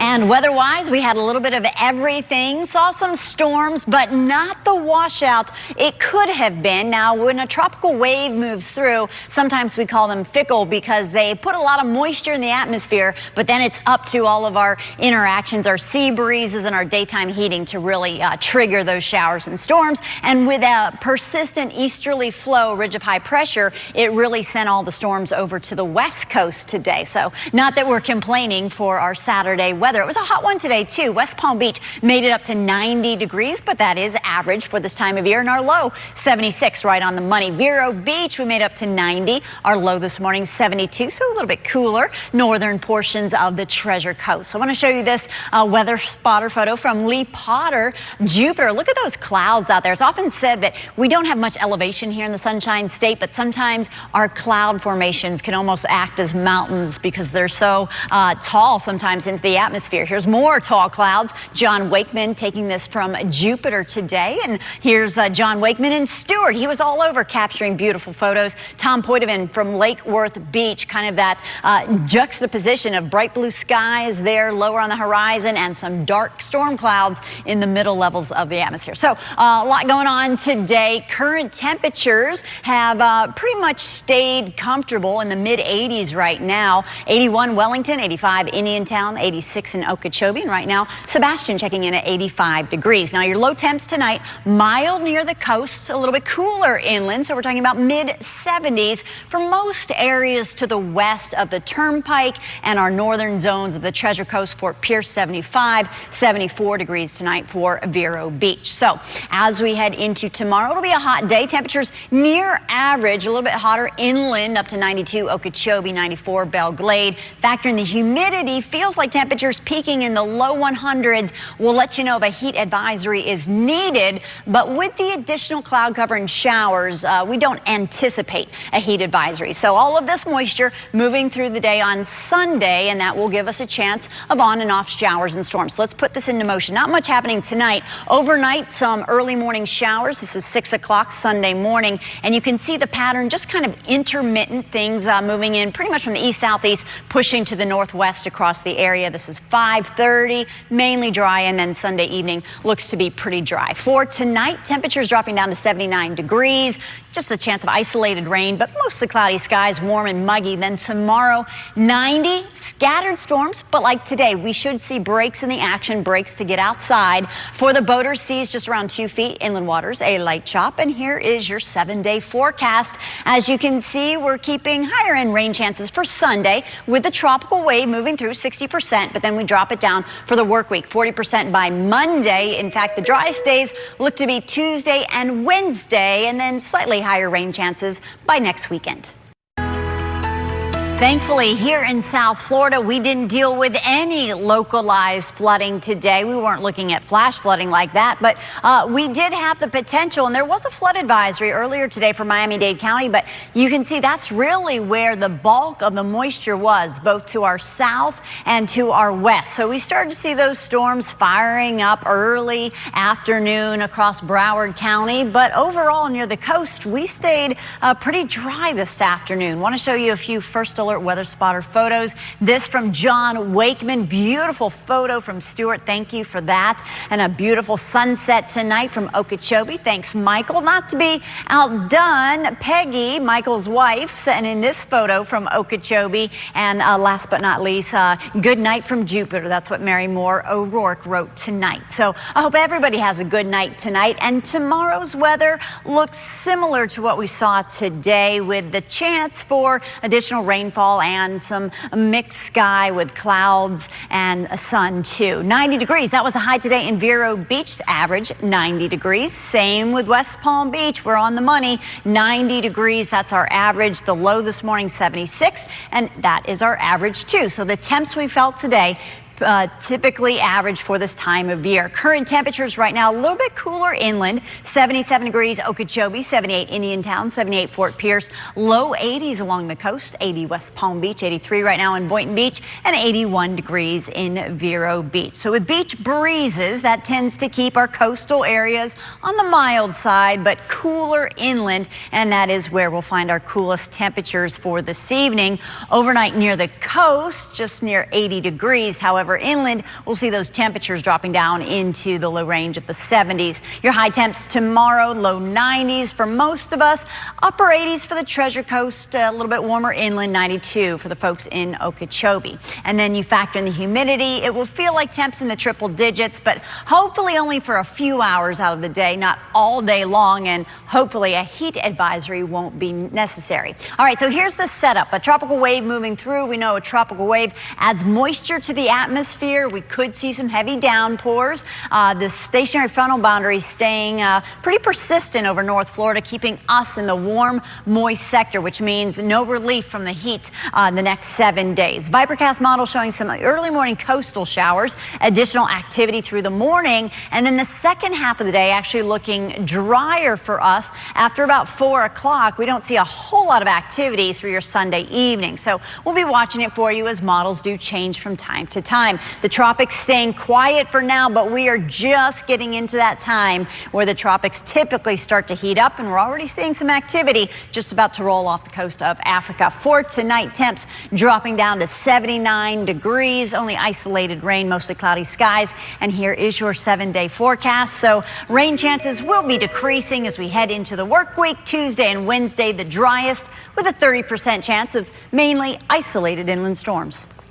And weather-wise, we had a little bit of everything. Saw some storms, but not the washout it could have been. Now, when a tropical wave moves through, sometimes we call them fickle because they put a lot of moisture in the atmosphere, but then it's up to all of our interactions, our sea breezes and our daytime heating to really trigger those showers and storms. And with a persistent easterly flow, ridge of high pressure, it really sent all the storms over to the west coast today. So not that we're complaining for our Saturday weather. It was a hot one today, too. West Palm Beach made it up to 90 degrees, but that is average for this time of year. And our low, 76, right on the money. Vero Beach, we made up to 90. Our low this morning, 72, so a little bit cooler. Northern portions of the Treasure Coast. So I want to show you this weather spotter photo from Lee Potter, Jupiter. Look at those clouds out there. It's often said that we don't have much elevation here in the Sunshine State, but sometimes our cloud formations can almost act as mountains because they're so tall sometimes into the atmosphere. Here's more tall clouds. John Wakeman taking this from Jupiter today. And here's John Wakeman in Stewart. He was all over capturing beautiful photos. Tom Poitevin from Lake Worth Beach, kind of that juxtaposition of bright blue skies there lower on the horizon and some dark storm clouds in the middle levels of the atmosphere. So a lot going on today. Current temperatures have pretty much stayed comfortable in the mid 80s right now. 81 Wellington, 85 Indiantown, 86 in Okeechobee, and right now Sebastian checking in at 85 degrees. Now your low temps tonight, mild near the coast, a little bit cooler inland, so we're talking about mid 70s for most areas to the west of the Turnpike and our northern zones of the Treasure Coast. Fort Pierce 75, 74 degrees tonight for Vero Beach. So as we head into tomorrow, it'll be a hot day. Temperatures near average, a little bit hotter inland up to 92 Okeechobee, 94 Belle Glade. Factor in the humidity, feels like temperatures peaking in the low 100s. We'll let you know if a heat advisory is needed, but with the additional cloud cover and showers, we don't anticipate a heat advisory. So all of this moisture moving through the day on Sunday, and that will give us a chance of on and off showers and storms. So let's put this into motion. Not much happening tonight. Overnight, some early morning showers. This is 6 o'clock Sunday morning, and you can see the pattern, just kind of intermittent things moving in pretty much from the east-southeast, pushing to the northwest across the area. This is 5:30, mainly dry, and then Sunday evening looks to be pretty dry. For tonight, temperatures dropping down to 79 degrees. Just a chance of isolated rain, but mostly cloudy skies, warm and muggy. Then tomorrow, 90, scattered storms, but like today, we should see breaks in the action, breaks to get outside. For the boaters, seas just around 2 feet, inland waters, a light chop. And here is your 7-day forecast. As you can see, we're keeping higher end rain chances for Sunday with the tropical wave moving through 60%, but then we drop it down for the work week, 40% by Monday. In fact, the driest days look to be Tuesday and Wednesday, and then slightly higher rain chances by next weekend. Thankfully, here in South Florida, we didn't deal with any localized flooding today. We weren't looking at flash flooding like that, but we did have the potential, and there was a flood advisory earlier today for Miami-Dade County, but you can see that's really where the bulk of the moisture was, both to our south and to our west. So we started to see those storms firing up early afternoon across Broward County, but overall near the coast, we stayed pretty dry this afternoon. Want to show you a few first alert weather spotter photos. This from John Wakeman. Beautiful photo from Stewart. Thank you for that. And a beautiful sunset tonight from Okeechobee. Thanks, Michael. Not to be outdone, Peggy, Michael's wife, sent in this photo from Okeechobee. And last but not least, good night from Jupiter. That's what Mary Moore O'Rourke wrote tonight. So I hope everybody has a good night tonight. And tomorrow's weather looks similar to what we saw today, with the chance for additional rainfall and some mixed sky with clouds and a sun too. 90 degrees. That was the high today in Vero Beach. Average 90 degrees. Same with West Palm Beach. We're on the money. 90 degrees. That's our average. The low this morning, 76, and that is our average too. So the temps we felt today, typically average for this time of year. Current temperatures right now a little bit cooler inland, 77 degrees Okeechobee, 78 Indiantown, 78 Fort Pierce, low 80s along the coast, 80 West Palm Beach, 83 right now in Boynton Beach, and 81 degrees in Vero Beach. So with beach breezes, that tends to keep our coastal areas on the mild side, but cooler inland, and that is where we'll find our coolest temperatures for this evening. Overnight near the coast, just near 80 degrees. However, over inland, we'll see those temperatures dropping down into the low range of the 70s. Your high temps tomorrow, low 90s for most of us, upper 80s for the Treasure Coast, a little bit warmer inland, 92 for the folks in Okeechobee. And then you factor in the humidity. It will feel like temps in the triple digits, but hopefully only for a few hours out of the day, not all day long, and hopefully a heat advisory won't be necessary. All right, so here's the setup. A tropical wave moving through. We know a tropical wave adds moisture to the atmosphere. We could see some heavy downpours. This stationary frontal boundary staying pretty persistent over North Florida, keeping us in the warm, moist sector, which means no relief from the heat the next 7 days. Vipercast model showing some early morning coastal showers, additional activity through the morning, and then the second half of the day actually looking drier for us. After about 4 o'clock, we don't see a whole lot of activity through your Sunday evening. So we'll be watching it for you as models do change from time to time. The tropics staying quiet for now, but we are just getting into that time where the tropics typically start to heat up, and we're already seeing some activity just about to roll off the coast of Africa. For tonight, temps dropping down to 79 degrees, only isolated rain, mostly cloudy skies. And here is your 7-day forecast. So rain chances will be decreasing as we head into the work week. Tuesday and Wednesday, the driest, with a 30% chance of mainly isolated inland storms.